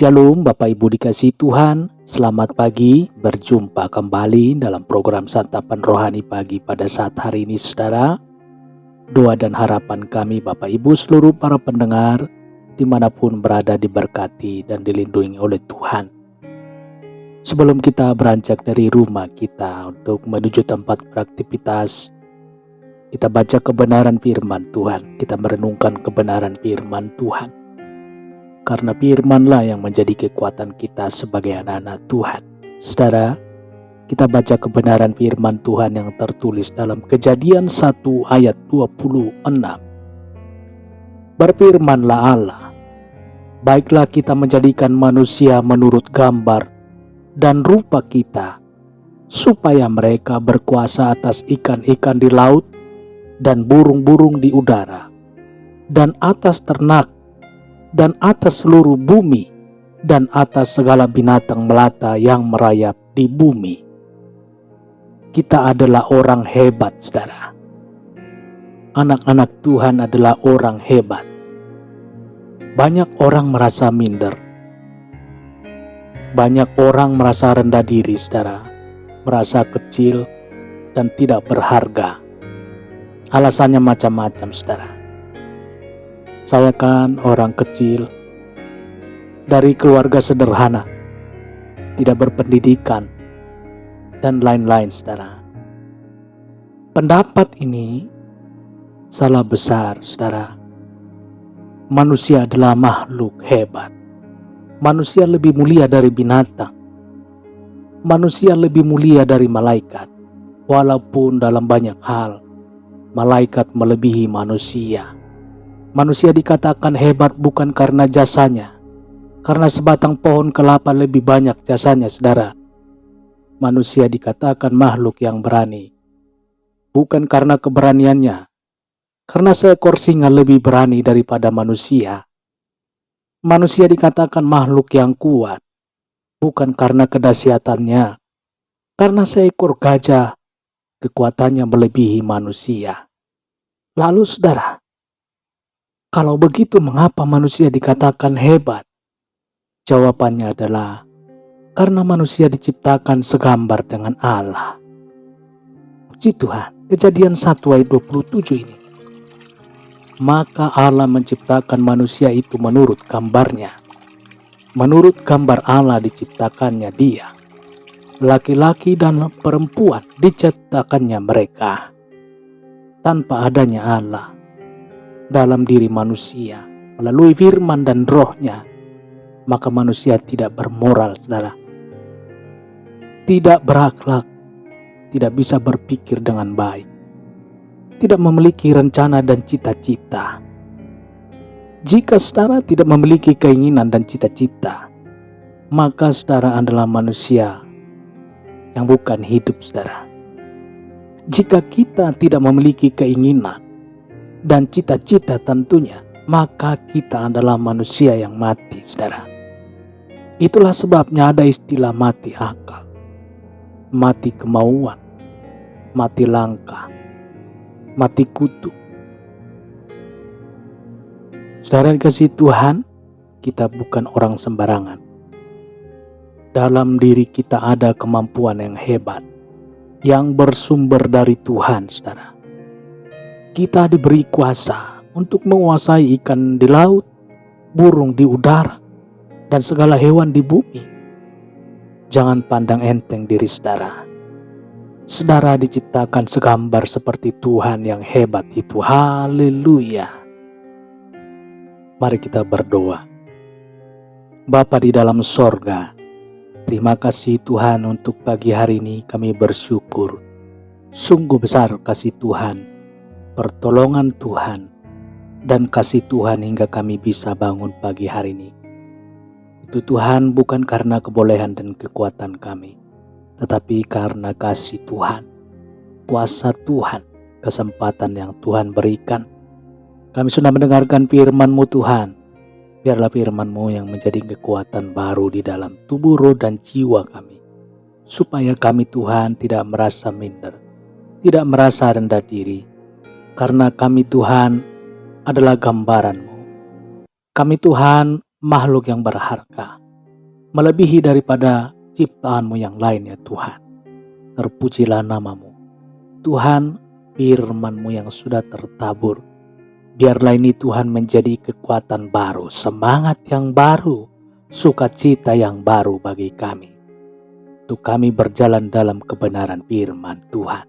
Shalom Bapak Ibu dikasihi Tuhan, selamat pagi, berjumpa kembali dalam program Santapan Rohani Pagi pada saat hari ini saudara. Doa dan harapan kami Bapak Ibu seluruh para pendengar dimanapun berada diberkati dan dilindungi oleh Tuhan. Sebelum kita beranjak dari rumah kita untuk menuju tempat beraktivitas, kita baca kebenaran firman Tuhan, kita merenungkan kebenaran firman Tuhan. Karena firman-Lah yang menjadi kekuatan kita sebagai anak-anak Tuhan. Saudara, kita baca kebenaran firman Tuhan yang tertulis dalam Kejadian 1 ayat 26. Berfirmanlah Allah, baiklah kita menjadikan manusia menurut gambar dan rupa kita, supaya mereka berkuasa atas ikan-ikan di laut dan burung-burung di udara, dan atas ternak, dan atas seluruh bumi, dan atas segala binatang melata yang merayap di bumi. Kita adalah orang hebat, saudara. Anak-anak Tuhan adalah orang hebat. Banyak orang merasa minder. Banyak orang merasa rendah diri, saudara. Merasa kecil dan tidak berharga. Alasannya macam-macam, saudara. Saya kan orang kecil, dari keluarga sederhana, tidak berpendidikan, dan lain-lain, saudara. Pendapat ini salah besar, saudara. Manusia adalah makhluk hebat. Manusia lebih mulia dari binatang. Manusia lebih mulia dari malaikat. Walaupun dalam banyak hal, malaikat melebihi manusia. Manusia dikatakan hebat bukan karena jasanya, karena sebatang pohon kelapa lebih banyak jasanya, saudara. Manusia dikatakan makhluk yang berani, bukan karena keberaniannya, karena seekor singa lebih berani daripada manusia. Manusia dikatakan makhluk yang kuat, bukan karena kedahsyatannya, karena seekor gajah kekuatannya melebihi manusia. Lalu saudara, kalau begitu mengapa manusia dikatakan hebat? Jawabannya adalah karena manusia diciptakan segambar dengan Allah. Puji Tuhan, Kejadian 1 ayat 27 ini. Maka Allah menciptakan manusia itu menurut gambarnya. Menurut gambar Allah diciptakannya dia. Laki-laki dan perempuan diciptakannya mereka. Tanpa adanya Allah dalam diri manusia, melalui firman dan rohnya, maka manusia tidak bermoral, saudara. Tidak berakhlak, tidak bisa berpikir dengan baik, tidak memiliki rencana dan cita-cita. Jika saudara tidak memiliki keinginan dan cita-cita, maka saudara adalah manusia yang bukan hidup, saudara. Jika kita tidak memiliki keinginan dan cita-cita tentunya, maka kita adalah manusia yang mati, saudara. Itulah sebabnya ada istilah mati akal, mati kemauan, mati langkah, mati kutu. Saudara dikasihi Tuhan, kita bukan orang sembarangan. Dalam diri kita ada kemampuan yang hebat, yang bersumber dari Tuhan, saudara. Kita diberi kuasa untuk menguasai ikan di laut, burung di udara, dan segala hewan di bumi. Jangan pandang enteng diri saudara. Saudara diciptakan segambar seperti Tuhan yang hebat itu. Haleluya. Mari kita berdoa. Bapa di dalam sorga, terima kasih Tuhan untuk pagi hari ini kami bersyukur. Sungguh besar kasih Tuhan, pertolongan Tuhan, dan kasih Tuhan hingga kami bisa bangun pagi hari ini. Itu Tuhan bukan karena kebolehan dan kekuatan kami, tetapi karena kasih Tuhan, kuasa Tuhan, kesempatan yang Tuhan berikan. Kami sudah mendengarkan firman-Mu Tuhan. Biarlah firman-Mu yang menjadi kekuatan baru di dalam tubuh, roh, dan jiwa kami. Supaya kami Tuhan tidak merasa minder, tidak merasa rendah diri. Karena kami Tuhan adalah gambaran-Mu. Kami Tuhan makhluk yang berharga. melebihi daripada ciptaanmu yang lain ya Tuhan. Terpujilah namamu. Tuhan, firman-Mu yang sudah tertabur, biarlah ini Tuhan menjadi kekuatan baru, semangat yang baru, sukacita yang baru bagi kami. Untuk kami berjalan dalam kebenaran firman Tuhan.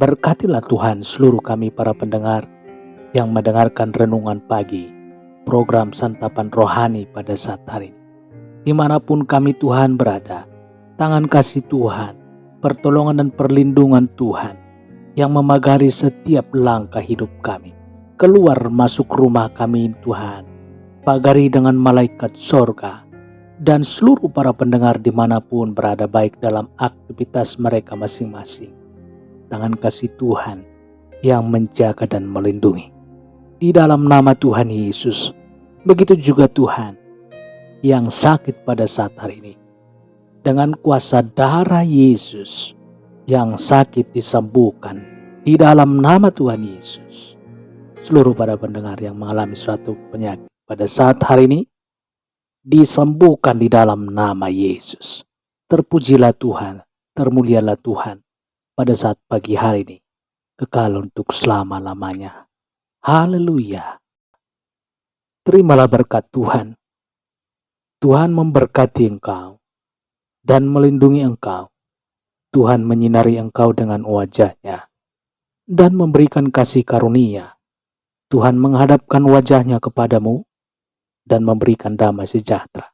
Berkatilah Tuhan seluruh kami para pendengar yang mendengarkan renungan pagi, program santapan rohani pada saat hari ini. Dimanapun kami Tuhan berada, tangan kasih Tuhan, pertolongan dan perlindungan Tuhan yang memagari setiap langkah hidup kami. Keluar masuk rumah kami Tuhan, pagari dengan malaikat sorga, dan seluruh para pendengar dimanapun berada baik dalam aktivitas mereka masing-masing. Tangan kasih Tuhan yang menjaga dan melindungi. Di dalam nama Tuhan Yesus, begitu juga Tuhan yang sakit pada saat hari ini. Dengan kuasa darah Yesus yang sakit disembuhkan di dalam nama Tuhan Yesus. Seluruh para pendengar yang mengalami suatu penyakit pada saat hari ini disembuhkan di dalam nama Yesus. Terpujilah Tuhan, termulialah Tuhan pada saat pagi hari ini, kekal untuk selama-lamanya. Haleluya. Terimalah berkat Tuhan. Tuhan memberkati engkau dan melindungi engkau. Tuhan menyinari engkau dengan wajah-Nya dan memberikan kasih karunia. Tuhan menghadapkan wajah-Nya kepadamu dan memberikan damai sejahtera.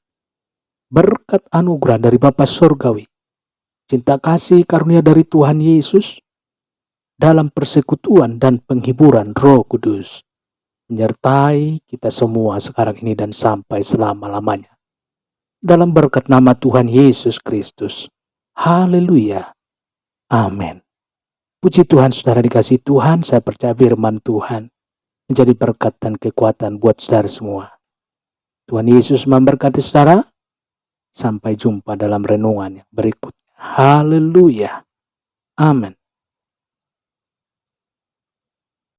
Berkat anugerah dari Bapa Surgawi, cinta kasih karunia dari Tuhan Yesus, dalam persekutuan dan penghiburan Roh Kudus, menyertai kita semua sekarang ini dan sampai selama-lamanya. Dalam berkat nama Tuhan Yesus Kristus. Haleluya. Amin. Puji Tuhan, saudara dikasih Tuhan, saya percaya firman Tuhan menjadi berkat dan kekuatan buat saudara semua. Tuhan Yesus memberkati saudara. Sampai jumpa dalam renungan yang berikutnya. Haleluya. Amin.